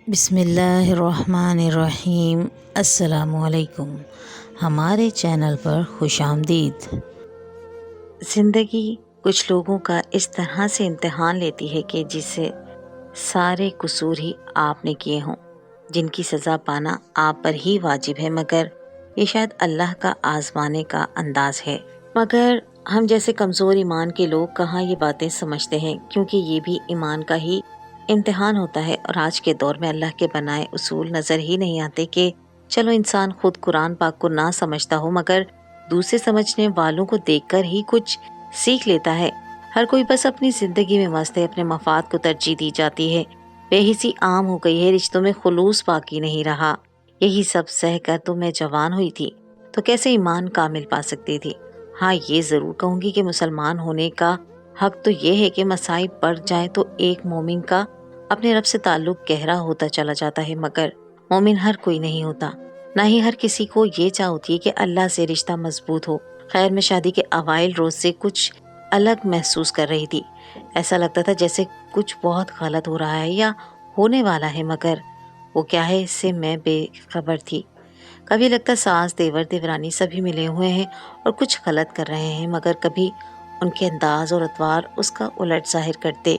بسم اللہ الرحمن الرحیم۔ السلام علیکم، ہمارے چینل پر خوش آمدید۔ زندگی کچھ لوگوں کا اس طرح سے امتحان لیتی ہے کہ جسے سارے قصور ہی آپ نے کیے ہوں، جن کی سزا پانا آپ پر ہی واجب ہے، مگر یہ شاید اللہ کا آزمانے کا انداز ہے۔ مگر ہم جیسے کمزور ایمان کے لوگ کہاں یہ باتیں سمجھتے ہیں، کیونکہ یہ بھی ایمان کا ہی امتحان ہوتا ہے۔ اور آج کے دور میں اللہ کے بنائے اصول نظر ہی نہیں آتے کہ چلو انسان خود قرآن پاک کو نہ سمجھتا ہو، مگر دوسرے سمجھنے والوں کو دیکھ کر ہی کچھ سیکھ لیتا ہے۔ ہر کوئی بس اپنی زندگی میں مست ہے، اپنے مفاد کو ترجیح دی جاتی ہے، بے حسی عام ہو گئی ہے، رشتوں میں خلوص باقی نہیں رہا۔ یہی سب سہ کر تو میں جوان ہوئی تھی، تو کیسے ایمان کامل پا سکتی تھی۔ ہاں، یہ ضرور کہوں گی کہ مسلمان ہونے کا حق تو یہ ہے کہ مصائب بڑھ جائیں تو ایک مومن کا اپنے رب سے تعلق گہرا ہوتا چلا جاتا ہے، مگر مومن ہر کوئی نہیں ہوتا، نہ ہی ہر کسی کو یہ چاہ ہوتی ہے کہ اللہ سے رشتہ مضبوط ہو۔ خیر، میں شادی کے اوائل روز سے کچھ الگ محسوس کر رہی تھی۔ ایسا لگتا تھا جیسے کچھ بہت غلط ہو رہا ہے یا ہونے والا ہے، مگر وہ کیا ہے اس سے میں بے خبر تھی۔ کبھی لگتا ساس دیور دیورانی سبھی ملے ہوئے ہیں اور کچھ غلط کر رہے ہیں، مگر کبھی ان کے انداز اور اطوار اس کا الٹ ظاہر کرتے۔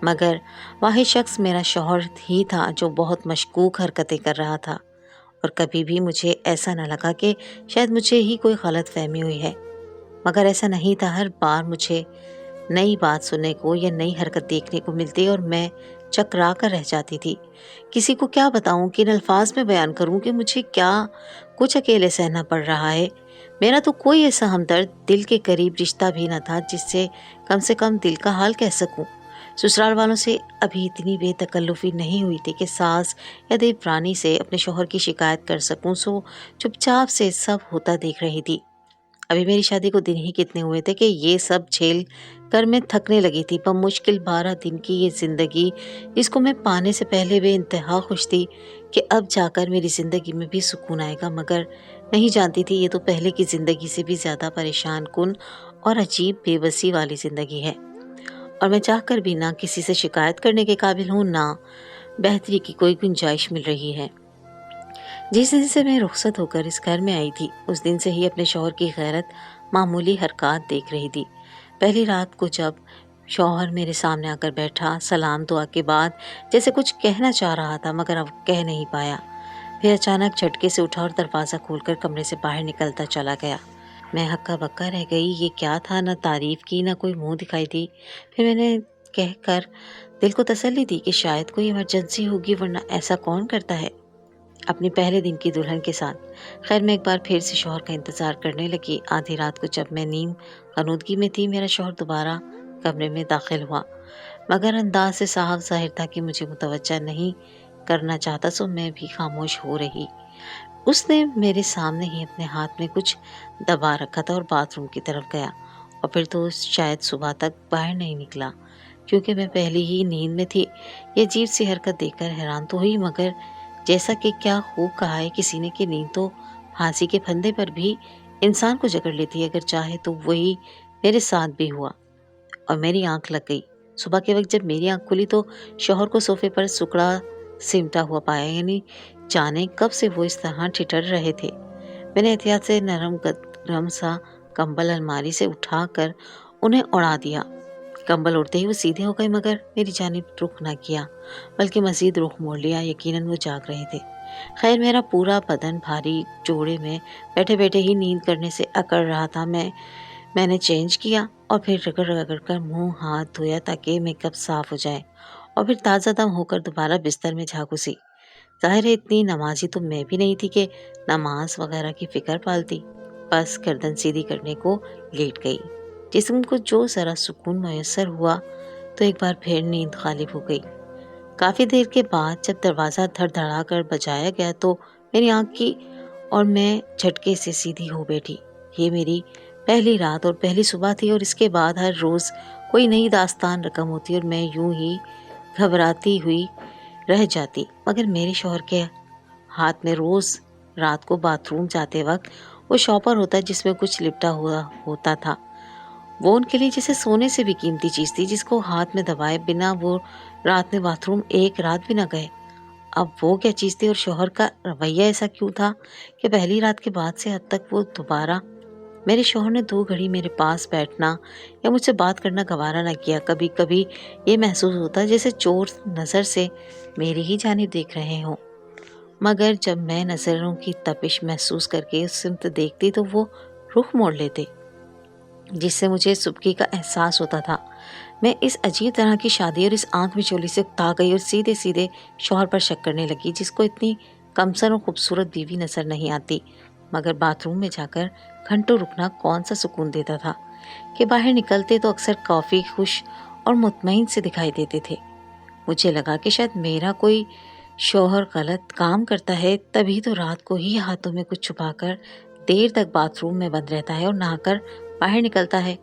مگر واحد شخص میرا شوہر ہی تھا جو بہت مشکوک حرکتیں کر رہا تھا، اور کبھی بھی مجھے ایسا نہ لگا کہ شاید مجھے ہی کوئی غلط فہمی ہوئی ہے۔ مگر ایسا نہیں تھا، ہر بار مجھے نئی بات سننے کو یا نئی حرکت دیکھنے کو ملتی اور میں چکرا کر رہ جاتی تھی۔ کسی کو کیا بتاؤں، کن الفاظ میں بیان کروں کہ مجھے کیا کچھ اکیلے سہنا پڑ رہا ہے۔ میرا تو کوئی ایسا ہمدرد دل کے قریب رشتہ بھی نہ تھا جس سے کم دل کا حال کہہ سکوں۔ سسرال والوں سے ابھی اتنی بے تکلفی نہیں ہوئی تھی کہ ساس یا دیورانی سے اپنے شوہر کی شکایت کر سکوں، سو چپ چاپ سے سب ہوتا دیکھ رہی تھی۔ ابھی میری شادی کو دن ہی کتنے ہوئے تھے کہ یہ سب جھیل کر میں تھکنے لگی تھی۔ بمشکل 12 دن کی یہ زندگی، جس کو میں پانے سے پہلے بے انتہا خوش تھی کہ اب جا کر میری زندگی میں بھی سکون آئے گا، مگر نہیں جانتی تھی یہ تو پہلے کی زندگی سے بھی زیادہ پریشان کن اور عجیب بے بسی والی زندگی ہے۔ اور میں چاہ کر بھی نہ کسی سے شکایت کرنے کے قابل ہوں، نہ بہتری کی کوئی گنجائش مل رہی ہے۔ جس دن سے میں رخصت ہو کر اس گھر میں آئی تھی، اس دن سے ہی اپنے شوہر کی غیرت معمولی حرکات دیکھ رہی تھی۔ پہلی رات کو جب شوہر میرے سامنے آ کر بیٹھا، سلام دعا کے بعد جیسے کچھ کہنا چاہ رہا تھا مگر اب کہہ نہیں پایا، پھر اچانک جھٹکے سے اٹھا اور دروازہ کھول کر کمرے سے باہر نکلتا چلا گیا۔ میں ہکا بکا رہ گئی، یہ کیا تھا؟ نہ تعریف کی نہ کوئی منہ دکھائی دی۔ پھر میں نے کہہ کر دل کو تسلی دی کہ شاید کوئی ایمرجنسی ہوگی، ورنہ ایسا کون کرتا ہے اپنی پہلے دن کی دلہن کے ساتھ۔ خیر، میں ایک بار پھر سے شوہر کا انتظار کرنے لگی۔ آدھی رات کو جب میں نیم غنودگی میں تھی، میرا شوہر دوبارہ کمرے میں داخل ہوا، مگر انداز سے صاف ظاہر تھا کہ مجھے متوجہ نہیں کرنا چاہتا، سو میں بھی خاموش ہو رہی۔ اس نے میرے سامنے ہی اپنے ہاتھ میں کچھ دبا رکھا تھا اور باتھ روم کی طرف گیا، اور پھر تو شاید صبح تک باہر نہیں نکلا، کیونکہ میں پہلی ہی نیند میں تھی۔ یہ عجیب سی حرکت دیکھ کر حیران تو ہوئی، مگر جیسا کہ کیا خوب کہا ہے کسی نے کہ نیند تو پھانسی کے پھندے پر بھی انسان کو جکڑ لیتی ہے اگر چاہے، تو وہی میرے ساتھ بھی ہوا اور میری آنکھ لگ گئی۔ صبح کے وقت جب میری آنکھ کھلی تو شوہر کو صوفے پر سکڑا سمٹا ہوا پایا، یعنی جانے کب سے وہ اس طرح ٹھٹر رہے تھے۔ میں نے احتیاط سے نرم گرم سا کمبل الماری سے اٹھا کر انہیں اڑا دیا۔ کمبل اڑتے ہی وہ سیدھے ہو گئے، مگر میری جانب رخ نہ کیا، بلکہ مزید رخ موڑ لیا۔ یقیناً وہ جاگ رہے تھے۔ خیر، میرا پورا بدن بھاری، جوڑے میں بیٹھے بیٹھے ہی نیند کرنے سے اکڑ رہا تھا۔ میں نے چینج کیا اور پھر رگڑ رگڑ کر منہ ہاتھ دھویا تاکہ میک اپ صاف ہو جائے، اور پھر تازہ دم ہو کر دوبارہ بستر میں جا گھسی۔ ظاہر ہے اتنی نمازی تو میں بھی نہیں تھی کہ نماز وغیرہ کی فکر پالتی۔ بس گردن سیدھی کرنے کو لیٹ گئی۔ جسم کو جو ذرا سکون میسر ہوا تو ایک بار پھر نیند غالب ہو گئی۔ کافی دیر کے بعد جب دروازہ دھڑ دھڑا کر بجایا گیا تو میری آنکھ کی اور میں جھٹکے سے سیدھی ہو بیٹھی۔ یہ میری پہلی رات اور پہلی صبح تھی، اور اس کے بعد ہر روز کوئی نئی داستان رقم ہوتی اور میں یوں ہی گھبراتی ہوئی رہ جاتی۔ مگر میرے شوہر کے ہاتھ میں روز رات کو باتھ روم جاتے وقت وہ شاپر ہوتا جس میں کچھ لپٹا ہوا ہوتا تھا۔ وہ ان کے لیے جیسے سونے سے بھی قیمتی چیز تھی، جس کو ہاتھ میں دبائے بنا وہ رات میں باتھ روم ایک رات بھی نہ گئے۔ اب وہ کیا چیز تھی اور شوہر کا رویہ ایسا کیوں تھا کہ پہلی رات کے بعد سے حد تک وہ دوبارہ میرے شوہر نے 2 گھڑی میرے پاس بیٹھنا یا مجھ سے بات کرنا گوارا نہ کیا۔ کبھی کبھی یہ محسوس ہوتا جیسے چور نظر سے میری ہی جانب دیکھ رہے ہوں، مگر جب میں نظروں کی تپش محسوس کر کے اس سمت دیکھتی تو وہ رخ موڑ لیتے، جس سے مجھے سبکی کا احساس ہوتا تھا۔ میں اس عجیب طرح کی شادی اور اس آنکھ میں چولی سے اکتا گئی اور سیدھے سیدھے شوہر پر شک کرنے لگی، جس کو اتنی کمسن اور خوبصورت بیوی نظر نہیں آتی، مگر باتھ روم میں جا کر گھنٹوں رکنا کون سا سکون دیتا تھا کہ باہر نکلتے تو اکثر کافی خوش اور مطمئن سے دکھائی دیتے تھے۔ مجھے لگا کہ شاید میرا کوئی شوہر غلط کام کرتا ہے، تبھی تو رات کو ہی ہاتھوں میں کچھ چھپا کر دیر تک باتھ روم میں بند رہتا ہے اور نہا کر باہر نکلتا ہے۔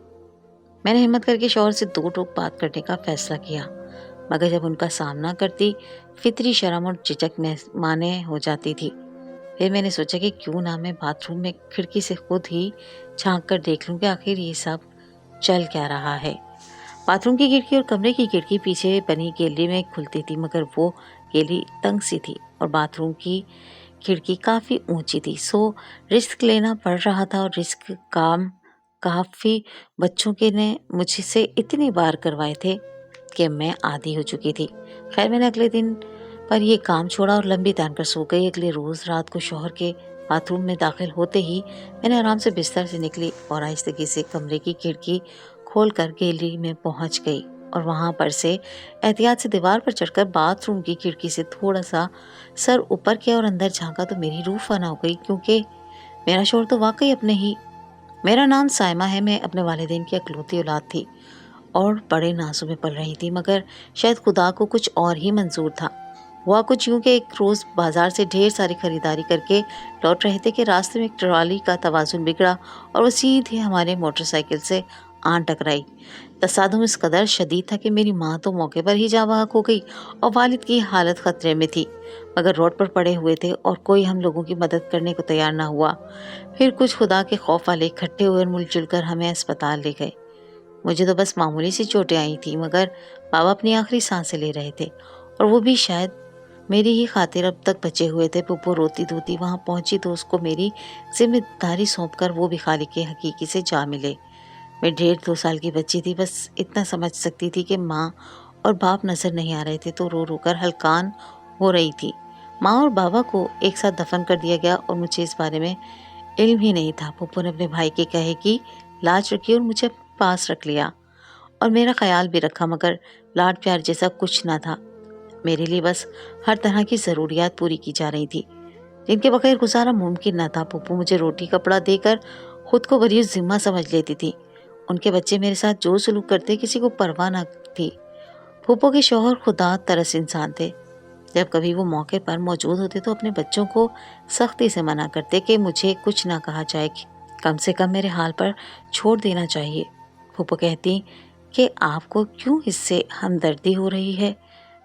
میں نے ہمت کر کے شوہر سے 2 ٹوک بات کرنے کا فیصلہ کیا، مگر جب ان کا سامنا کرتی فطری شرم اور جھجک مانے ہو جاتی تھی۔ پھر میں نے سوچا کہ کیوں نہ میں باتھ روم میں کھڑکی سے خود ہی جھانک کر دیکھ لوں کہ آخر یہ سب چل کیا رہا ہے۔ باتھ روم کی کھڑکی اور کمرے کی کھڑکی پیچھے بنی گیلری میں کھلتی تھی، مگر وہ گیلری تنگ سی تھی اور باتھ روم کی کھڑکی کافی اونچی تھی، سو رسک لینا پڑ رہا تھا، اور رسک کام کافی بچوں کے نے مجھ سے اتنی بار کروائے تھے کہ میں عادی ہو چکی تھی۔ خیر میں نے اگلے دن پر یہ کام چھوڑا اور لمبی تان کر سو گئی۔ اگلے روز رات کو شوہر کے باتھ روم میں داخل ہوتے ہی میں نے آرام سے بستر سے نکلی اور آہستگی سے کمرے کی کھڑکی کھول کر گیلری میں پہنچ گئی اور وہاں پر سے احتیاط سے دیوار پر چڑھ کر باتھ روم کی کھڑکی سے تھوڑا سا سر اوپر کیا اور اندر جھانکا تو میری روح فنا ہو گئی، کیونکہ میرا شوہر تو واقعی اپنے ہی۔ میرا نام سائمہ ہے، میں اپنے والدین کی اکلوتی اولاد تھی اور بڑے نازوں میں پل رہی تھی، مگر شاید خدا کو کچھ اور ہی منظور تھا۔ ہوا کچھ یوں کہ ایک روز بازار سے ڈھیر ساری خریداری کر کے لوٹ رہے تھے کہ راستے میں ایک ٹرالی کا توازن بگڑا اور وہ سیدھے ہمارے موٹر سائیکل سے آن ٹکرائی۔ تصادم اس قدر شدید تھا کہ میری ماں تو موقع پر ہی جاں بحق ہو گئی اور والد کی حالت خطرے میں تھی، مگر روڈ پر پڑے ہوئے تھے اور کوئی ہم لوگوں کی مدد کرنے کو تیار نہ ہوا۔ پھر کچھ خدا کے خوف والے اکٹھے ہوئے اور مل جل کر ہمیں اسپتال لے گئے۔ مجھے تو بس معمولی سی چوٹیں آئی تھیں، مگر بابا اپنی آخری سانسیں لے رہے تھے اور وہ بھی شاید میری ہی خاطر اب تک بچے ہوئے تھے۔ پھپھو روتی دھوتی وہاں پہنچی تو اس کو میری ذمہ داری سونپ کر وہ بھی خالق کے حقیقی سے جا ملے۔ میں 1.5-2 سال کی بچی تھی، بس اتنا سمجھ سکتی تھی کہ ماں اور باپ نظر نہیں آ رہے تھے تو رو رو کر ہلکان ہو رہی تھی۔ ماں اور بابا کو ایک ساتھ دفن کر دیا گیا اور مجھے اس بارے میں علم ہی نہیں تھا۔ پھپھو نے اپنے بھائی کے کہے کی لاج رکھی اور مجھے پاس رکھ لیا اور میرا خیال بھی رکھا، مگر لاڈ پیار جیسا کچھ نہ تھا۔ میرے لیے بس ہر طرح کی ضروریات پوری کی جا رہی تھی جن کے بغیر گزارا ممکن نہ تھا۔ پھپھو مجھے روٹی کپڑا دے کر خود کو بری ذمہ سمجھ لیتی تھی۔ ان کے بچے میرے ساتھ جو سلوک کرتے کسی کو پرواہ نہ تھی۔ پھپھو کے شوہر خدا ترس انسان تھے، جب کبھی وہ موقع پر موجود ہوتے تو اپنے بچوں کو سختی سے منع کرتے کہ مجھے کچھ نہ کہا جائے، کم سے کم میرے حال پر چھوڑ دینا چاہیے۔ پھپھو کہتی کہ آپ کو کیوں اس سے ہمدردی ہو رہی ہے؟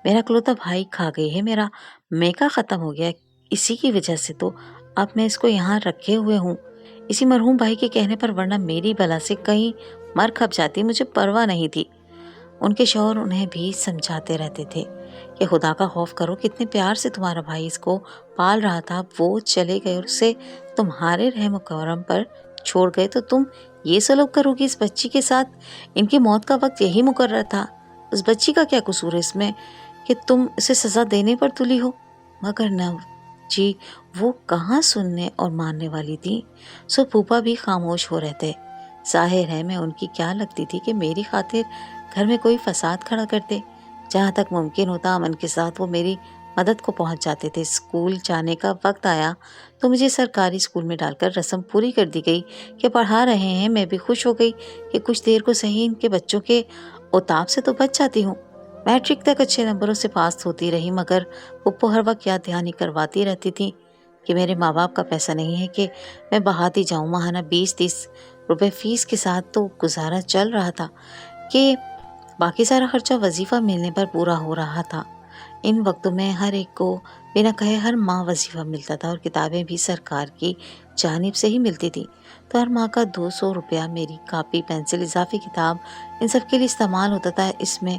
میرا اکلوتا بھائی کھا گئی ہے، میرا میکا ختم ہو گیا، اسی کی وجہ سے تو اب میں اس کو یہاں رکھے ہوئے ہوں، اسی مرحوم بھائی کے کہنے پر، ورنہ میری بلا سے کہیں مر کھپ جاتی، مجھے پرواہ نہیں تھی۔ ان کے شوہر انہیں بھی سمجھاتے رہتے تھے کہ خدا کا خوف کرو، کتنے پیار سے تمہارا بھائی اس کو پال رہا تھا، وہ چلے گئے اور اسے تمہارے رحم و کرم پر چھوڑ گئے تو تم یہ سلوک کرو گی اس بچی کے ساتھ؟ ان کی موت کا وقت یہی مقرر تھا، اس بچی کا کیا قصور ہے اس میں کہ تم اسے سزا دینے پر تلی ہو؟ مگر نہ جی، وہ کہاں سننے اور ماننے والی تھی، سو پھوپھا بھی خاموش ہو رہتے۔ ظاہر ہے میں ان کی کیا لگتی تھی کہ میری خاطر گھر میں کوئی فساد کھڑا کرتے، جہاں تک ممکن ہوتا امن کے ساتھ وہ میری مدد کو پہنچ جاتے تھے۔ اسکول جانے کا وقت آیا تو مجھے سرکاری اسکول میں ڈال کر رسم پوری کر دی گئی کہ پڑھا رہے ہیں۔ میں بھی خوش ہو گئی کہ کچھ دیر کو صحیح ان کے بچوں کے اتاب سے تو بچ جاتی ہوں۔ میٹرک تک اچھے نمبروں سے پاس ہوتی رہی، مگر پھپھو ہر وقت یاد دہانی کرواتی رہتی تھی کہ میرے ماں باپ کا پیسہ نہیں ہے کہ میں بہاتی جاؤں۔ ماہانہ 20-30 روپے فیس کے ساتھ تو گزارا چل رہا تھا کہ باقی سارا خرچہ وظیفہ ملنے پر پورا ہو رہا تھا۔ ان وقتوں میں ہر ایک کو بنا کہے ہر ماہ وظیفہ ملتا تھا اور کتابیں بھی سرکار کی جانب سے ہی ملتی تھی، تو ہر ماہ کا 200 روپیہ میری کاپی، پینسل، اضافی کتاب ان سب کے لیے استعمال ہوتا تھا۔ اس میں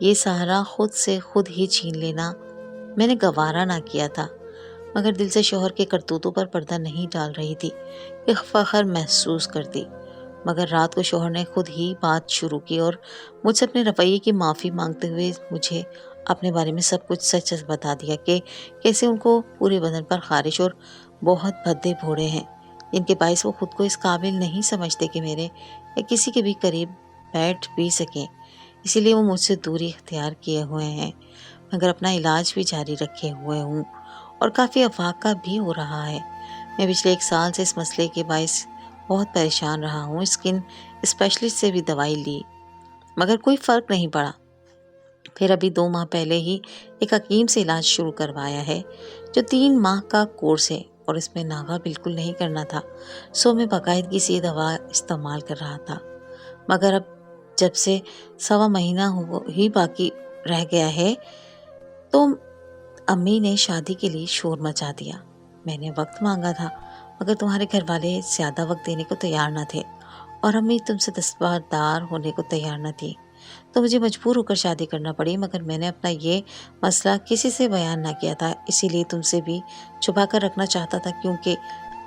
یہ سہارا خود سے خود ہی چھین لینا میں نے گوارا نہ کیا تھا، مگر دل سے شوہر کے کرتوتوں پر پردہ نہیں ڈال رہی تھی کہ فخر محسوس کرتی۔ مگر رات کو شوہر نے خود ہی بات شروع کی اور مجھ سے اپنے رویے کی معافی مانگتے ہوئے مجھے اپنے بارے میں سب کچھ سچ سچ بتا دیا کہ کیسے ان کو پورے بدن پر خارش اور بہت بھدے پھوڑے ہیں، جن کے باعث وہ خود کو اس قابل نہیں سمجھتے کہ میرے یا کسی کے بھی قریب بیٹھ بھی سکیں۔ اسی لیے وہ مجھ سے دوری اختیار کیے ہوئے ہیں، مگر اپنا علاج بھی جاری رکھے ہوئے ہوں اور کافی افاقہ بھی ہو رہا ہے۔ میں پچھلے 1 سال سے اس مسئلے کے باعث بہت پریشان رہا ہوں۔ اسکن اسپیشلسٹ سے بھی دوائی لی، مگر کوئی فرق نہیں پڑا۔ پھر ابھی 2 ماہ پہلے ہی ایک حکیم سے علاج شروع کروایا ہے جو 3 ماہ کا کورس ہے، اور اس میں ناغہ بالکل نہیں کرنا تھا، سو میں باقاعدگی سے یہ دوا استعمال کر رہا تھا۔ مگر اب جب سے 1.25 مہینہ ہی باقی رہ گیا ہے تو امی نے شادی کے لیے شور مچا دیا۔ میں نے وقت مانگا تھا، مگر تمہارے گھر والے زیادہ وقت دینے کو تیار نہ تھے، اور امی تم سے دستبردار ہونے کو تیار نہ تھی، تو مجھے مجبور ہو کر شادی کرنا پڑی۔ مگر میں نے اپنا یہ مسئلہ کسی سے بیان نہ کیا تھا، اسی لیے تم سے بھی چھپا کر رکھنا چاہتا تھا، کیونکہ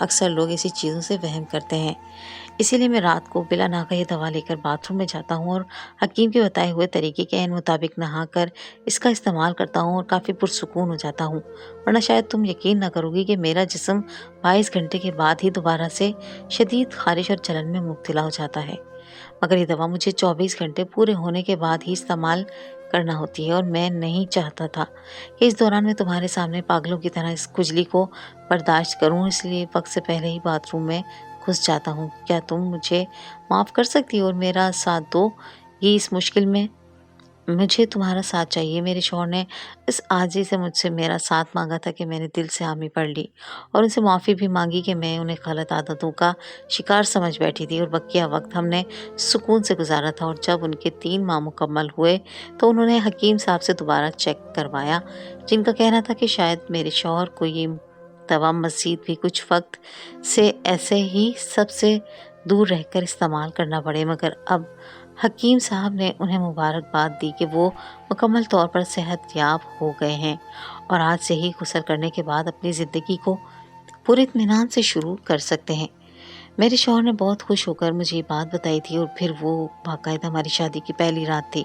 اکثر لوگ ایسی چیزوں سے وہم کرتے ہیں۔ اسی لیے میں رات کو بلا ناغہ یہ دوا لے کر باتھ روم میں جاتا ہوں اور حکیم کے بتائے ہوئے طریقے کے عین مطابق نہا کر اس کا استعمال کرتا ہوں اور کافی پرسکون ہو جاتا ہوں، ورنہ شاید تم یقین نہ کرو گی کہ میرا جسم 22 گھنٹے کے بعد ہی دوبارہ سے شدید خارش اور جلن میں مبتلا ہو جاتا ہے۔ مگر یہ دوا مجھے 24 گھنٹے پورے ہونے کے بعد ہی استعمال کرنا ہوتی ہے، اور میں نہیں چاہتا تھا کہ اس دوران میں تمہارے سامنے پاگلوں کی طرح اس کھجلی کو برداشت کروں، اس لیے وقت سے پہلے ہی باتھ روم میں گھس جاتا ہوں۔ کیا تم مجھے معاف کر سکتی ہو اور میرا ساتھ دو گی اس مشکل میں؟ مجھے تمہارا ساتھ چاہیے۔ میرے شوہر نے اس عاجزی سے مجھ سے میرا ساتھ مانگا تھا کہ میں نے دل سے حامی پڑھ لی اور ان سے معافی بھی مانگی کہ میں انہیں غلط عادتوں کا شکار سمجھ بیٹھی تھی، اور بقیہ وقت ہم نے سکون سے گزارا تھا۔ اور جب ان کے 3 ماہ مکمل ہوئے تو انہوں نے حکیم صاحب سے دوبارہ چیک کروایا، جن کا کہنا تھا کہ شاید میرے شوہر کو یہ دوا مزید بھی کچھ وقت سے ایسے ہی سب سے دور رہ کر استعمال کرنا پڑے۔ مگر اب حکیم صاحب نے انہیں مبارکباد دی کہ وہ مکمل طور پر صحت یاب ہو گئے ہیں اور آج سے ہی غسل کرنے کے بعد اپنی زندگی کو پورے اطمینان سے شروع کر سکتے ہیں۔ میرے شوہر نے بہت خوش ہو کر مجھے یہ بات بتائی تھی، اور پھر وہ باقاعدہ ہماری شادی کی پہلی رات تھی۔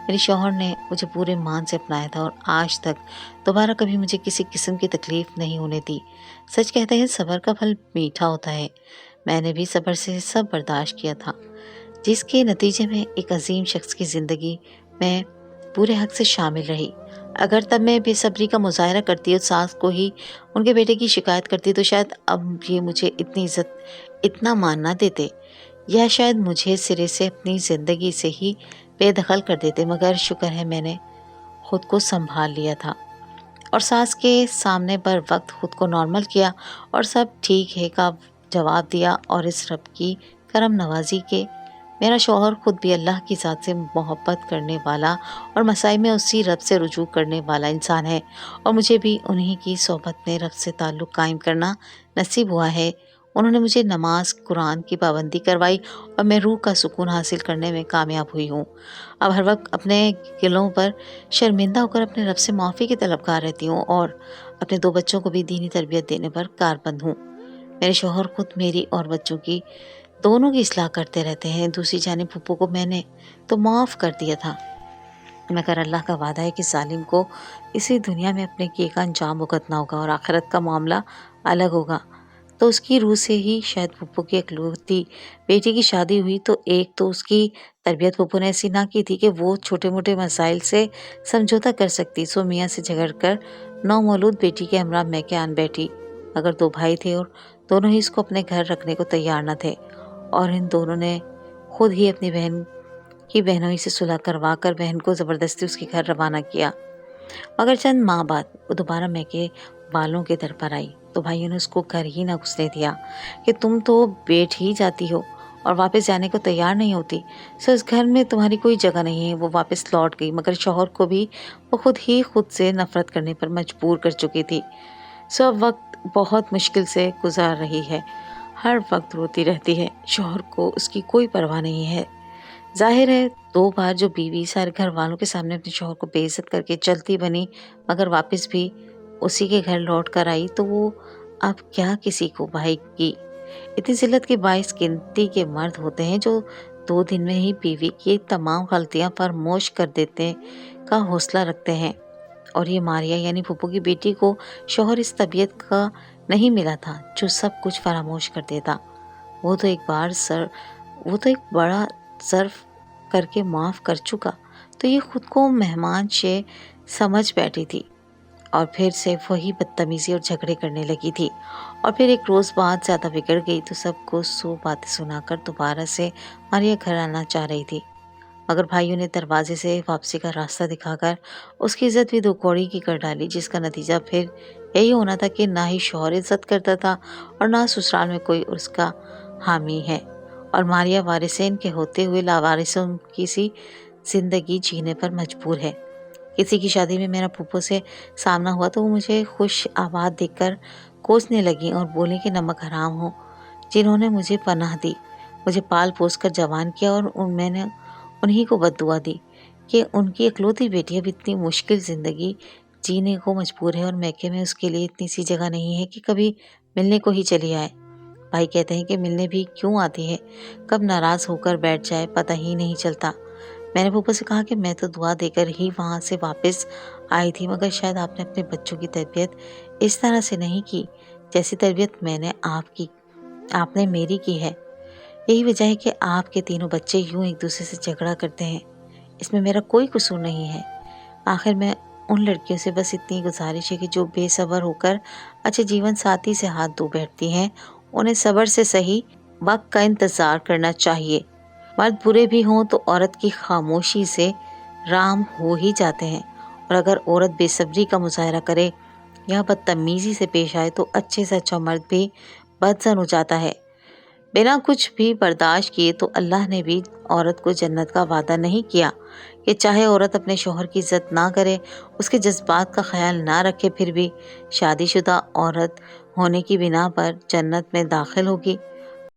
میرے شوہر نے مجھے پورے مان سے اپنایا تھا اور آج تک دوبارہ کبھی مجھے کسی قسم کی تکلیف نہیں ہونے دی۔ سچ کہتے ہیں صبر کا پھل میٹھا ہوتا ہے۔ میں نے بھی صبر سے سب برداشت کیا تھا، جس کے نتیجے میں ایک عظیم شخص کی زندگی میں پورے حق سے شامل رہی۔ اگر تب میں بے صبری کا مظاہرہ کرتی اور ساس کو ہی ان کے بیٹے کی شکایت کرتی تو شاید اب یہ مجھے اتنی عزت اتنا مان نہ دیتے، یا شاید مجھے سرے سے اپنی زندگی سے ہی بے دخل کر دیتے۔ مگر شکر ہے میں نے خود کو سنبھال لیا تھا اور ساس کے سامنے بر وقت خود کو نارمل کیا اور سب ٹھیک ہے کا جواب دیا، اور اس رب کی کرم نوازی کے میرا شوہر خود بھی اللہ کی ذات سے محبت کرنے والا اور مسائل میں اسی رب سے رجوع کرنے والا انسان ہے، اور مجھے بھی انہی کی صحبت میں رب سے تعلق قائم کرنا نصیب ہوا ہے۔ انہوں نے مجھے نماز قرآن کی پابندی کروائی اور میں روح کا سکون حاصل کرنے میں کامیاب ہوئی ہوں۔ اب ہر وقت اپنے گناہوں پر شرمندہ ہو کر اپنے رب سے معافی کی طلبگار رہتی ہوں، اور اپنے 2 بچوں کو بھی دینی تربیت دینے پر کاربند ہوں۔ میرے شوہر خود میری اور بچوں کی دونوں کی اصلاح کرتے رہتے ہیں۔ دوسری جانب پھپھو کو میں نے تو معاف کر دیا تھا، مگر اللہ کا وعدہ ہے کہ ظالم کو اسی دنیا میں اپنے کیے کا انجام بھگتنا ہوگا اور آخرت کا معاملہ الگ ہوگا۔ تو اس کی روح سے ہی شاید پھپھو کی اکلوتی بیٹی کی شادی ہوئی، تو ایک تو اس کی تربیت پھپھو نے ایسی نہ کی تھی کہ وہ چھوٹے موٹے مسائل سے سمجھوتا کر سکتی، سو میاں سے جھگڑ کر نومولود بیٹی کے ہمراہ میکے آن بیٹھی۔ اگر 2 بھائی تھے اور دونوں ہی اس کو اپنے گھر رکھنے کو تیار نہ تھے، اور ان دونوں نے خود ہی اپنی بہن کی بہنوئی سے صلح کروا کر بہن کو زبردستی اس کے گھر روانہ کیا۔ مگر چند ماہ بعد وہ دوبارہ میکے والوں کے در پر آئی تو بھائیوں نے اس کو گھر ہی نہ گھسنے دیا کہ تم تو بیٹھ ہی جاتی ہو اور واپس جانے کو تیار نہیں ہوتی، سو اس گھر میں تمہاری کوئی جگہ نہیں ہے۔ وہ واپس لوٹ گئی، مگر شوہر کو بھی وہ خود سے نفرت کرنے پر مجبور کر چکی تھی۔ سو اب وقت بہت مشکل سے گزار رہی ہے، ہر وقت روتی رہتی ہے، شوہر کو اس کی کوئی پرواہ نہیں ہے۔ ظاہر ہے 2 بار جو بیوی سارے گھر والوں کے سامنے اپنے شوہر کو بے عزت کر کے چلتی بنی مگر واپس بھی اسی کے گھر لوٹ کر آئی، تو وہ اب کیا کسی کو بھائی کی۔ اتنی ذلت کے باعث گنتی کے مرد ہوتے ہیں جو 2 دن میں ہی بیوی کی تمام غلطیاں فراموش کر دیتے کا حوصلہ رکھتے ہیں، اور یہ ماریا یعنی پھپھو کی بیٹی کو شوہر اس طبیعت کا نہیں ملا تھا جو سب کچھ فراموش کر دیتا۔ وہ تو ایک بڑا صرف کر کے معاف کر چکا، تو یہ خود کو مہمان شے سمجھ بیٹھی تھی، اور پھر سے وہی بدتمیزی اور جھگڑے کرنے لگی تھی، اور پھر ایک روز بات زیادہ بگڑ گئی تو سب کو 100 باتیں سنا کر دوبارہ سے ماریا گھر آنا چاہ رہی تھی، مگر بھائیوں نے دروازے سے واپسی کا راستہ دکھا کر اس کی عزت بھی 2 کوڑی کی کر ڈالی، جس کا نتیجہ پھر یہی ہونا تھا کہ نہ ہی شوہر عزت کرتا تھا اور نہ سسرال میں کوئی اس کا حامی ہے، اور ماریا وارثین کے ہوتے ہوئے لاوارثوں کی سی زندگی جینے پر مجبور ہے۔ کسی کی شادی میں میرا پھپھو سے سامنا ہوا تو وہ مجھے خوش آباد دیکھ کر کوسنے لگی اور بولی کہ نمک حرام ہو، جنہوں نے مجھے پناہ دی، مجھے پال پوس کر جوان کیا، اور میں نے انہی کو بددعا دی کہ ان کی اکلوتی بیٹی اب اتنی مشکل زندگی جینے کو مجبور ہے، اور میکے میں اس کے لیے اتنی سی جگہ نہیں ہے کہ کبھی ملنے کو ہی چلی آئے۔ بھائی کہتے ہیں کہ ملنے بھی کیوں آتی ہے، کب ناراض ہو کر بیٹھ جائے پتہ ہی نہیں چلتا۔ میں نے پھپھو سے کہا کہ میں تو دعا دے کر ہی وہاں سے واپس آئی تھی، مگر شاید آپ نے اپنے بچوں کی تربیت اس طرح سے نہیں کی جیسی تربیت آپ نے میری کی ہے۔ یہی وجہ ہے کہ آپ کے تینوں بچے یوں ایک دوسرے سے جھگڑا کرتے ہیں، اس میں میرا کوئی قصور نہیں ہے۔ آخر میں ان لڑکیوں سے بس اتنی گزارش ہے کہ جو بے صبر ہو کر اچھے جیون ساتھی سے ہاتھ دھو بیٹھتی ہیں، انہیں صبر سے صحیح وقت کا انتظار کرنا چاہیے۔ مرد برے بھی ہوں تو عورت کی خاموشی سے رام ہو ہی جاتے ہیں، اور اگر عورت بے صبری کا مظاہرہ کرے یا بدتمیزی سے پیش آئے تو اچھے سے اچھا مرد بھی بدظن ہو جاتا ہے۔ بنا کچھ بھی برداشت کیے تو اللہ نے بھی عورت کو جنت کا وعدہ نہیں کیا کہ چاہے عورت اپنے شوہر کی عزت نہ کرے، اس کے جذبات کا خیال نہ رکھے، پھر بھی شادی شدہ عورت ہونے کی بنا پر جنت میں داخل ہوگی۔